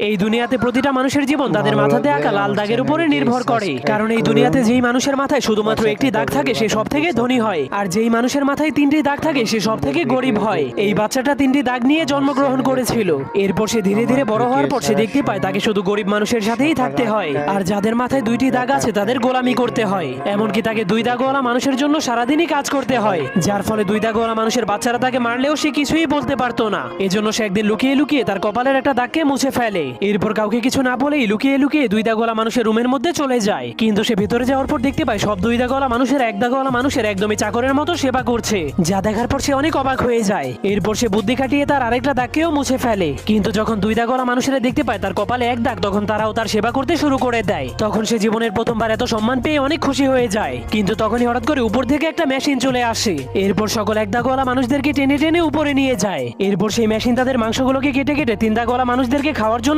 এই দুনিয়াতে প্রতিটা মানুষের জীবন তাদের মাথাতে আঁকা লাল দাগের উপরে নির্ভর করে। কারণ এই দুনিয়াতে যেই মানুষের মাথায় শুধুমাত্র একটি দাগ থাকে সে সব থেকে ধনী হয়, আর যেই মানুষের মাথায় তিনটি দাগ থাকে সে সব থেকে গরিব হয়। এই বাচ্চাটা তিনটি দাগ নিয়ে জন্মগ্রহণ করেছিল। এরপর সে ধীরে ধীরে বড় হওয়ার পর সে দেখতে পায় তাকে শুধু গরিব মানুষের সাথেই থাকতে হয়, আর যাদের মাথায় দুইটি দাগ আছে তাদের গোলামি করতে হয়। এমনকি তাকে দুই দাগওয়ালা মানুষের জন্য সারাদিনই কাজ করতে হয়, যার ফলে দুই দাগওয়ালা মানুষের বাচ্চারা তাকে মারলেও সে কিছুই বলতে পারতো না। এজন্য সে একদিন লুকিয়ে লুকিয়ে তার কপালের একটা দাগকে মুছে ফেলে। এরপর কাউকে কিছু না বলেই লুকিয়ে লুকিয়ে দুই দাগওয়ালা মানুষের রুমের মধ্যে চলে যায়। কিন্তু সে ভিতরে যাওয়ার পর দেখতে পায় সব দুই দাগওয়ালা মানুষের এক দাগওয়ালা মানুষের একদমই চাকরের মতো সেবা করছে, যা দেখার পর সে অনেক অবাক হয়ে যায়। এরপর সে বুদ্ধি খাটিয়ে তার আরেকটা দাগকেও মুছে ফেলে। কিন্তু যখন দুই দাগওয়ালা মানুষেরা দেখতে পায় তার কপালে এক দাগ, তখন তারাও তার সেবা করতে শুরু করে দেয়। তখন সে জীবনের প্রথমবার এত সম্মান পেয়ে অনেক খুশি হয়ে যায়। কিন্তু তখনই হঠাৎ করে উপর থেকে একটা মেশিন চলে আসে। এরপর সকল এক দাগওয়ালা মানুষদেরকে টেনে টেনে উপরে নিয়ে যায়। এরপর সেই মেশিন তাদের মাংসগুলোকে কেটে কেটে তিন দাগওয়ালা মানুষদেরকে খাওয়ার জন্য